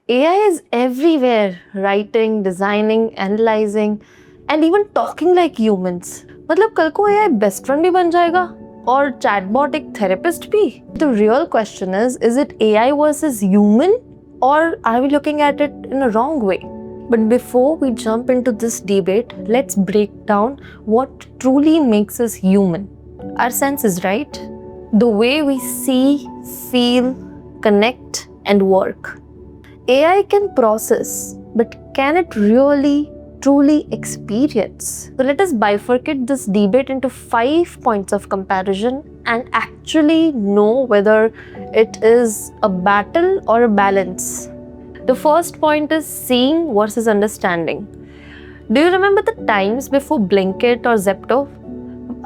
AI is everywhere, writing, designing, analyzing, and even talking like humans. मतलब कल को AI best friend भी बन जाएगा और chatbot एक therapist भी. The real question is it AI versus human, or are we looking at it in a wrong way? But before we jump into this debate, let's break down what truly makes us human. Our senses, right? The way we see, feel, connect, and work. AI can process, but can it really, truly experience? So let us bifurcate this debate into 5 points of comparison and actually know whether it is a battle or a balance. The first point is seeing versus understanding. Do you remember the times before Blinkit or Zepto?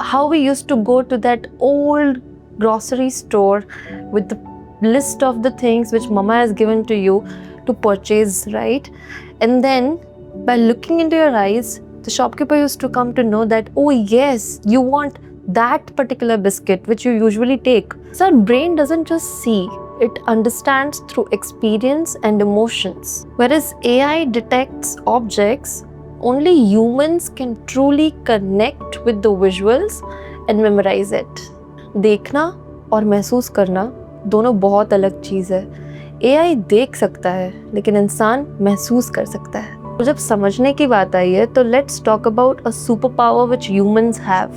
How we used to go to that old grocery store with the list of the things which mama has given to you to purchase, right? And then by looking into your eyes, the shopkeeper used to come to know that, oh yes, you want that particular biscuit which you usually take. So our brain doesn't just see, it understands through experience and emotions. Whereas AI detects objects, only humans can truly connect with the visuals and memorize it. देखना और महसूस करना दोनों बहुत अलग चीज़ है. AI देख सकता है लेकिन इंसान महसूस कर सकता है. तो जब समझने की बात आई है तो let's talk about a superpower which humans have.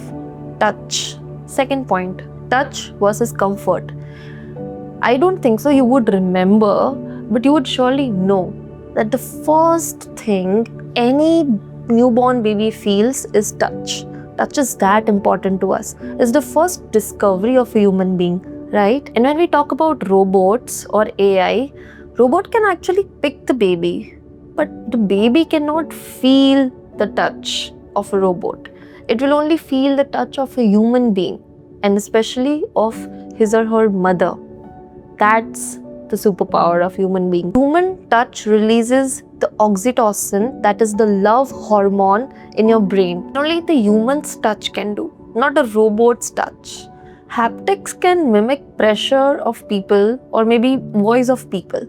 Touch. Second point, touch versus comfort. I don't think so you would remember, but you would surely know that the first thing any newborn baby feels is touch. Touch is that important to us. It's the first discovery of a human being, right? And when we talk about robots or AI, robot can actually pick the baby, but the baby cannot feel the touch of a robot. It will only feel the touch of a human being, and especially of his or her mother. That's the superpower of human being. Human touch releases the oxytocin, that is the love hormone in your brain. Only the human's touch can do, not a robot's touch. Haptics can mimic pressure of people or maybe voice of people,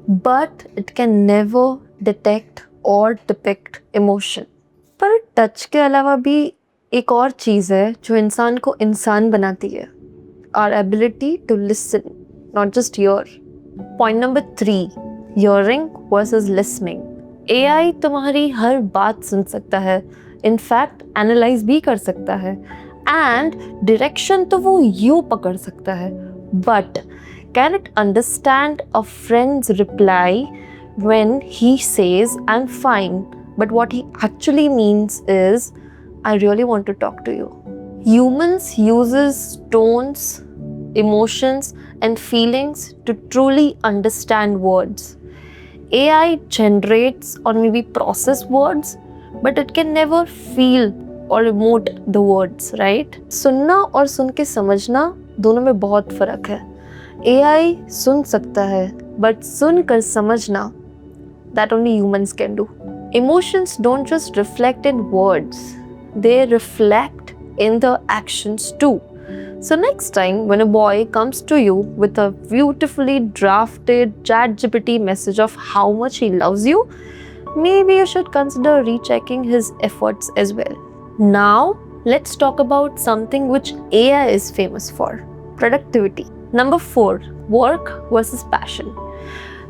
but it can never detect or depict emotion. पर touch के अलावा भी एक और चीज़ है जो इंसान को इंसान बनाती है. Our ability to listen, not just hear. Point number 3, hearing versus listening. AI तुम्हारी हर बात सुन सकता है, इनफैक्ट एनालाइज भी कर सकता है, एंड डायरेक्शन तो वो यूं पकड़ सकता है, but can it understand a friends reply when he says I'm fine, but what he actually means is I really want to talk to you. Humans uses tones, emotions and feelings to truly understand words. AI generates or maybe process words, but it can never feel or emote the words, right? सुनना और सुन के समझना दोनों में बहुत फर्क है. AI सुन सकता है, but सुन कर समझना that only humans can do. Emotions don't just reflect in words, they reflect in the actions too. So next time when a boy comes to you with a beautifully drafted ChatGPT message of how much he loves you, maybe you should consider rechecking his efforts as well. Now let's talk about something which AI is famous for: productivity. Number 4, work versus passion.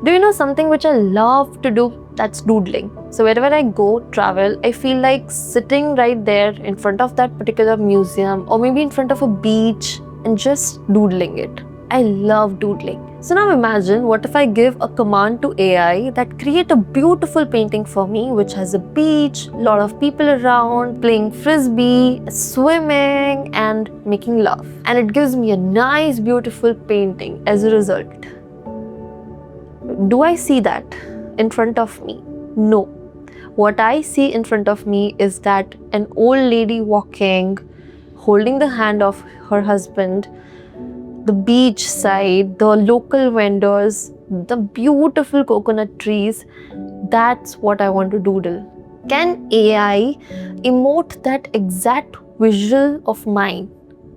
Do you know something which I love to do? That's doodling. So wherever I go, travel, I feel like sitting right there in front of that particular museum or maybe in front of a beach and just doodling it. I love doodling. So now imagine, what if I give a command to AI that create a beautiful painting for me which has a beach, a lot of people around, playing frisbee, swimming and making love. And it gives me a nice beautiful painting as a result. Do I see that in front of me? No. What I see in front of me is that an old lady walking, holding the hand of her husband, the beach side, the local vendors, the beautiful coconut trees. That's what I want to doodle. Can AI emote that exact visual of mine,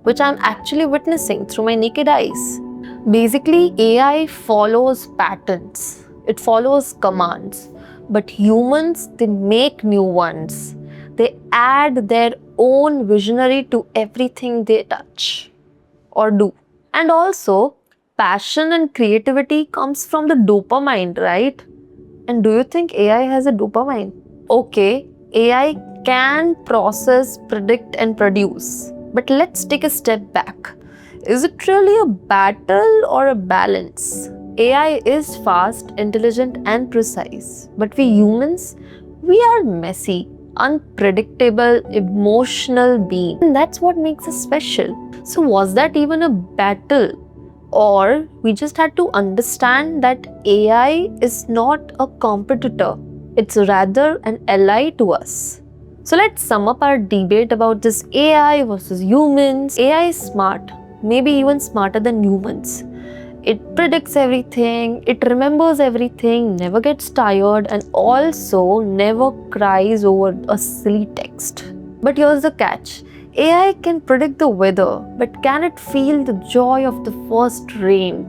which I'm actually witnessing through my naked eyes? Basically, AI follows patterns. It follows commands. But humans, they make new ones. They add their own visionary to everything they touch or do. And also, passion and creativity comes from the dopamine, right? And do you think AI has a dopamine? Okay, AI can process, predict, and produce. But let's take a step back. Is it really a battle or a balance? AI is fast, intelligent, and precise. But we humans, we are messy, unpredictable, emotional beings. And that's what makes us special. So, was that even a battle? Or we just had to understand that AI is not a competitor, it's rather an ally to us. So let's sum up our debate about this AI versus humans. AI is smart, maybe even smarter than humans. It predicts everything, it remembers everything, never gets tired, and also never cries over a silly text. But here's the catch. AI can predict the weather, but can it feel the joy of the first rain?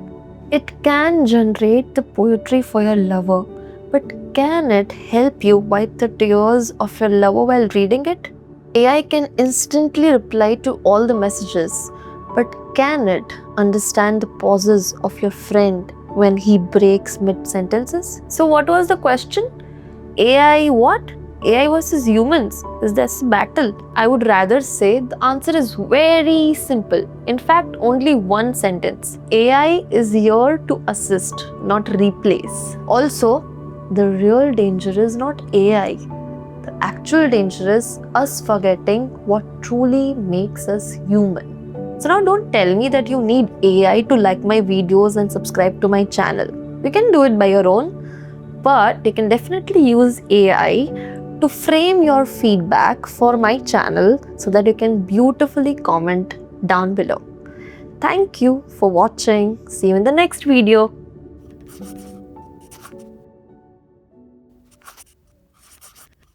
It can generate the poetry for your lover, but can it help you wipe the tears of your lover while reading it? AI can instantly reply to all the messages, but can it understand the pauses of your friend when he breaks mid-sentences? So what was the question? AI what? AI versus humans? Is this a battle? I would rather say the answer is very simple. In fact, only one sentence. AI is here to assist, not replace. Also, the real danger is not AI. The actual danger is us forgetting what truly makes us human. So now don't tell me that you need AI to like my videos and subscribe to my channel. You can do it by your own, but you can definitely use AI to frame your feedback for my channel so that you can beautifully comment down below. Thank you for watching. See you in the next video.